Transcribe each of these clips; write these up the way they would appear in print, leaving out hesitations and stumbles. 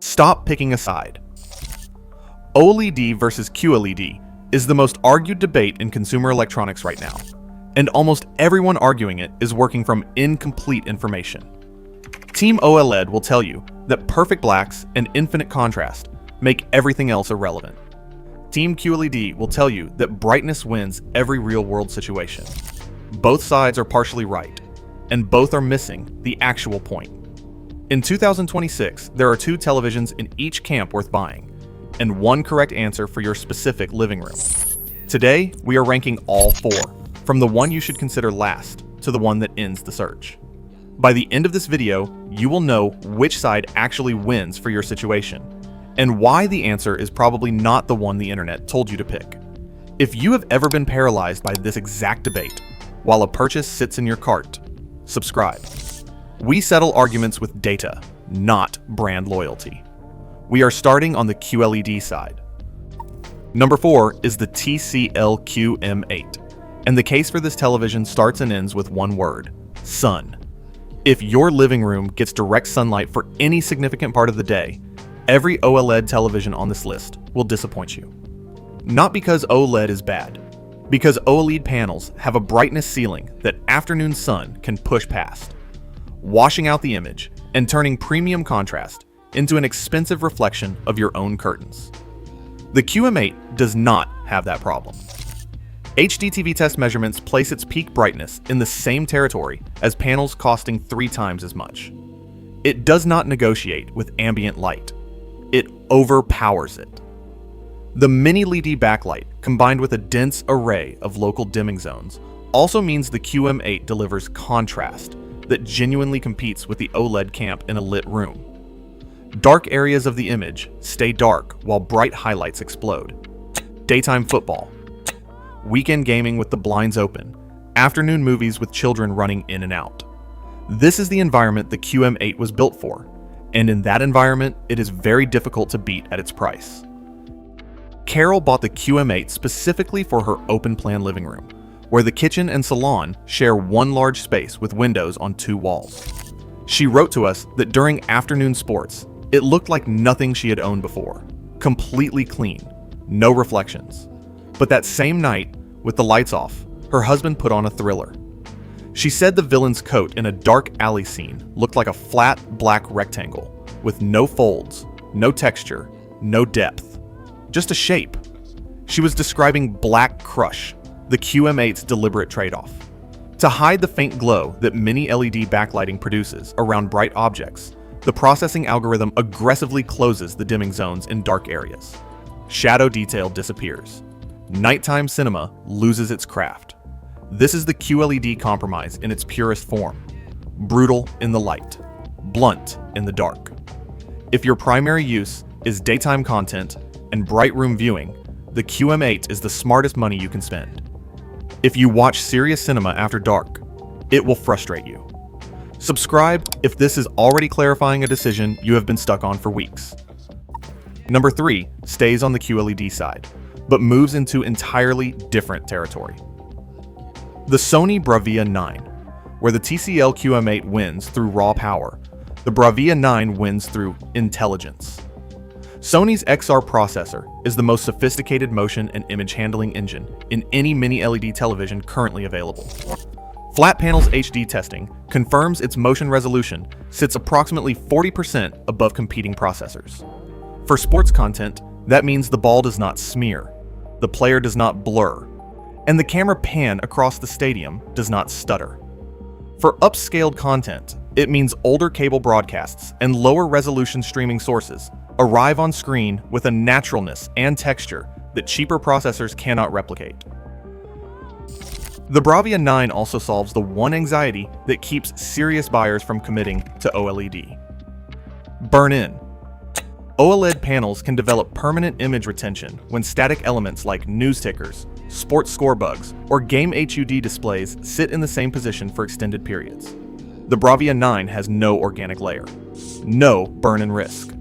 Stop picking a side. OLED versus QLED is the most argued debate in consumer electronics right now, and almost everyone arguing it is working from incomplete information. Team OLED will tell you that perfect blacks and infinite contrast make everything else irrelevant. Team QLED will tell you that brightness wins every real-world situation. Both sides are partially right, and both are missing the actual point. In 2026, there are 2 televisions in each camp worth buying, and 1 correct answer for your specific living room. Today, we are ranking all 4, from the one you should consider last to the one that ends the search. By the end of this video, you will know which side actually wins for your situation, and why the answer is probably not the one the internet told you to pick. If you have ever been paralyzed by this exact debate, while a purchase sits in your cart, subscribe. We settle arguments with data, not brand loyalty. We are starting on the QLED side. Number 4 is the TCL-QM8, and the case for this television starts and ends with one word: sun. If your living room gets direct sunlight for any significant part of the day, every OLED television on this list will disappoint you. Not because OLED is bad, because OLED panels have a brightness ceiling that afternoon sun can push past, washing out the image and turning premium contrast into an expensive reflection of your own curtains. The QM8 does not have that problem. HDTVTest measurements place its peak brightness in the same territory as panels costing 3 times as much. It does not negotiate with ambient light. It overpowers it. The mini LED backlight, combined with a dense array of local dimming zones, also means the QM8 delivers contrast that genuinely competes with the OLED camp in a lit room. Dark areas of the image stay dark while bright highlights explode. Daytime football, weekend gaming with the blinds open, afternoon movies with children running in and out. This is the environment the QM8 was built for, and in that environment, it is very difficult to beat at its price. Carol bought the QM8 specifically for her open-plan living room, where the kitchen and salon share one large space with windows on 2 walls. She wrote to us that during afternoon sports, it looked like nothing she had owned before. Completely clean, no reflections. But that same night, with the lights off, her husband put on a thriller. She said the villain's coat in a dark alley scene looked like a flat black rectangle with no folds, no texture, no depth, just a shape. She was describing black crush, the QM8's deliberate trade-off. To hide the faint glow that mini LED backlighting produces around bright objects, the processing algorithm aggressively closes the dimming zones in dark areas. Shadow detail disappears. Nighttime cinema loses its craft. This is the QLED compromise in its purest form. Brutal in the light, blunt in the dark. If your primary use is daytime content and bright room viewing, the QM8 is the smartest money you can spend. If you watch serious cinema after dark, it will frustrate you. Subscribe if this is already clarifying a decision you have been stuck on for weeks. Number 3 stays on the QLED side, but moves into entirely different territory. The Sony Bravia 9, where the TCL QM8 wins through raw power, the Bravia 9 wins through intelligence. Sony's XR processor is the most sophisticated motion and image handling engine in any mini LED television currently available. FlatpanelsHD testing confirms its motion resolution sits approximately 40% above competing processors. For sports content, that means the ball does not smear, the player does not blur, and the camera pan across the stadium does not stutter. For upscaled content, it means older cable broadcasts and lower resolution streaming sources arrive on screen with a naturalness and texture that cheaper processors cannot replicate. The Bravia 9 also solves the one anxiety that keeps serious buyers from committing to OLED. Burn in. OLED panels can develop permanent image retention when static elements like news tickers, sports score bugs, or game HUD displays sit in the same position for extended periods. The Bravia 9 has no organic layer. No burn-in risk.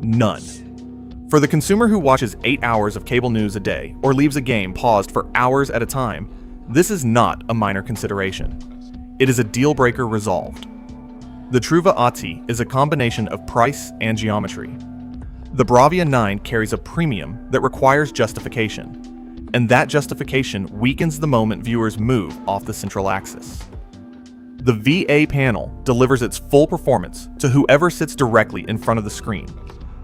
None. For the consumer who watches 8 hours of cable news a day or leaves a game paused for hours at a time, this is not a minor consideration. It is a deal-breaker resolved. The Truva ATI is a combination of price and geometry. The Bravia 9 carries a premium that requires justification, and that justification weakens the moment viewers move off the central axis. The VA panel delivers its full performance to whoever sits directly in front of the screen.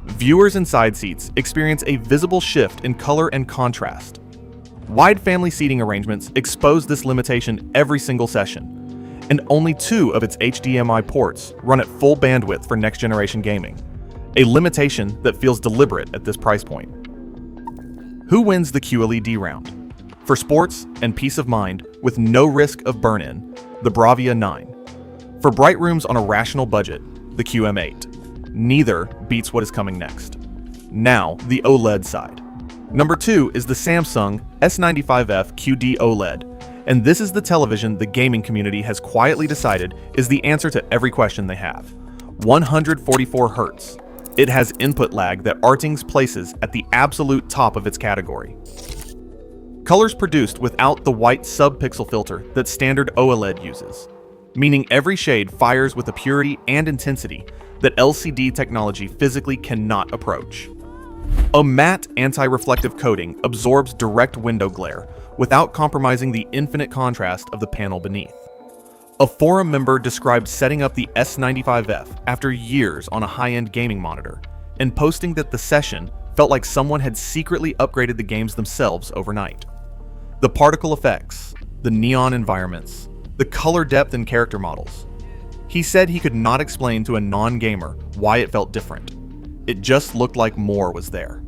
Viewers in side seats experience a visible shift in color and contrast. Wide family seating arrangements expose this limitation every single session, and only 2 of its HDMI ports run at full bandwidth for next-generation gaming, a limitation that feels deliberate at this price point. Who wins the QLED round? For sports and peace of mind, with no risk of burn-in, the Bravia 9. For bright rooms on a rational budget, the QM8. Neither beats what is coming next. Now, the OLED side. Number 2 is the Samsung S95F QD-OLED, and this is the television the gaming community has quietly decided is the answer to every question they have. 144 Hz. It has input lag that Rtings places at the absolute top of its category. Colors produced without the white sub-pixel filter that standard OLED uses, meaning every shade fires with a purity and intensity that LCD technology physically cannot approach. A matte anti-reflective coating absorbs direct window glare without compromising the infinite contrast of the panel beneath. A forum member described setting up the S95F after years on a high-end gaming monitor and posting that the session felt like someone had secretly upgraded the games themselves overnight. The particle effects, the neon environments, the color depth in character models. He said he could not explain to a non-gamer why it felt different. It just looked like more was there.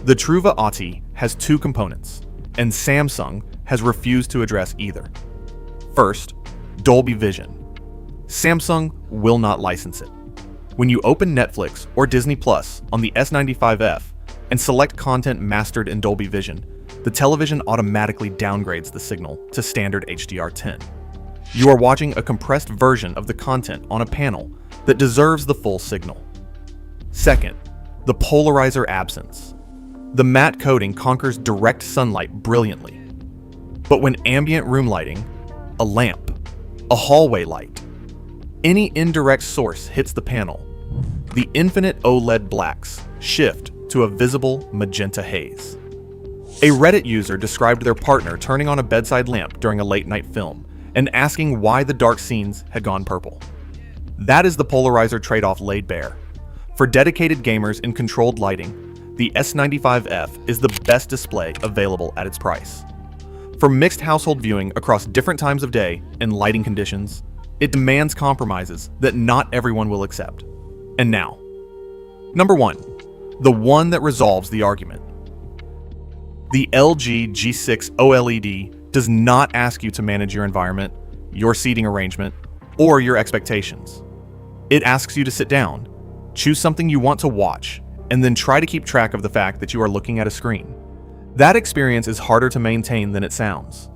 The Truva ATI has 2 components, and Samsung has refused to address either. First, Dolby Vision. Samsung will not license it. When you open Netflix or Disney Plus on the S95F and select content mastered in Dolby Vision, the television automatically downgrades the signal to standard HDR10. You are watching a compressed version of the content on a panel that deserves the full signal. Second, the polarizer absence. The matte coating conquers direct sunlight brilliantly. But when ambient room lighting, a lamp, a hallway light, any indirect source hits the panel, the infinite OLED blacks shift to a visible magenta haze. A Reddit user described their partner turning on a bedside lamp during a late-night film and asking why the dark scenes had gone purple. That is the polarizer trade-off laid bare. For dedicated gamers in controlled lighting, the S95F is the best display available at its price. For mixed household viewing across different times of day and lighting conditions, it demands compromises that not everyone will accept. And now, number 1, the one that resolves the argument. The LG G6 OLED does not ask you to manage your environment, your seating arrangement, or your expectations. It asks you to sit down, choose something you want to watch, and then try to keep track of the fact that you are looking at a screen. That experience is harder to maintain than it sounds.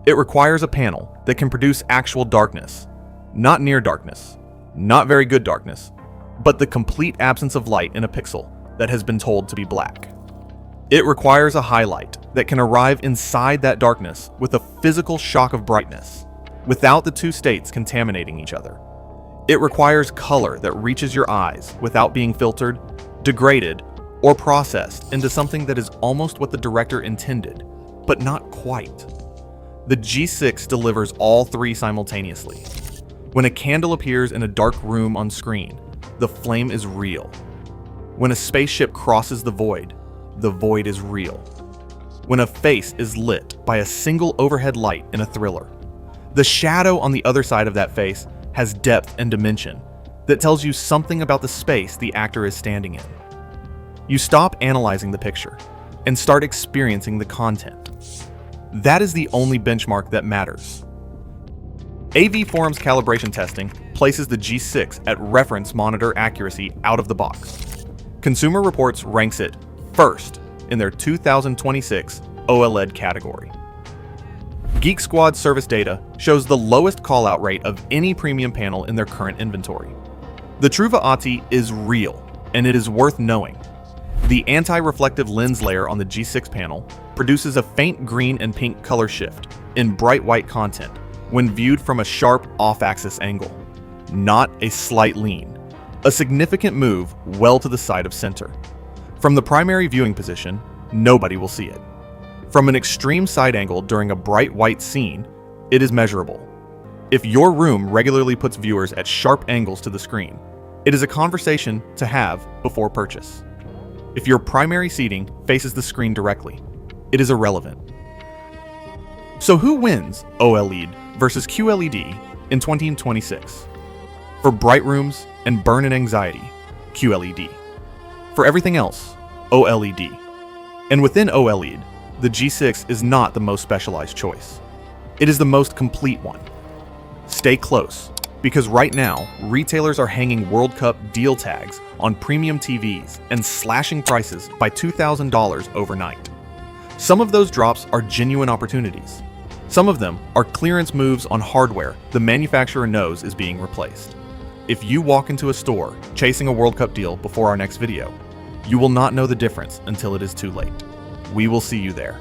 It requires a panel that can produce actual darkness, not near darkness, not very good darkness, but the complete absence of light in a pixel that has been told to be black. It requires a highlight that can arrive inside that darkness with a physical shock of brightness, without the 2 states contaminating each other. It requires color that reaches your eyes without being filtered, degraded, or processed into something that is almost what the director intended, but not quite. The G6 delivers all 3 simultaneously. When a candle appears in a dark room on screen, the flame is real. When a spaceship crosses the void is real. When a face is lit by a single overhead light in a thriller, the shadow on the other side of that face has depth and dimension that tells you something about the space the actor is standing in. You stop analyzing the picture and start experiencing the content. That is the only benchmark that matters. AVForums calibration testing places the G6 at reference monitor accuracy out of the box. Consumer Reports ranks it first in their 2026 OLED category. Geek Squad service data shows the lowest callout rate of any premium panel in their current inventory. The Truva ATI is real, and it is worth knowing. The anti-reflective lens layer on the G6 panel produces a faint green and pink color shift in bright white content when viewed from a sharp off-axis angle, not a slight lean. A significant move well to the side of center. From the primary viewing position, nobody will see it. From an extreme side angle during a bright white scene, it is measurable. If your room regularly puts viewers at sharp angles to the screen, it is a conversation to have before purchase. If your primary seating faces the screen directly, it is irrelevant. So who wins OLED versus QLED in 2026? For bright rooms and burn-in anxiety, QLED. For everything else, OLED. And within OLED, the G6 is not the most specialized choice. It is the most complete one. Stay close, because right now, retailers are hanging World Cup deal tags on premium TVs and slashing prices by $2,000 overnight. Some of those drops are genuine opportunities. Some of them are clearance moves on hardware the manufacturer knows is being replaced. If you walk into a store chasing a World Cup deal before our next video, you will not know the difference until it is too late. We will see you there.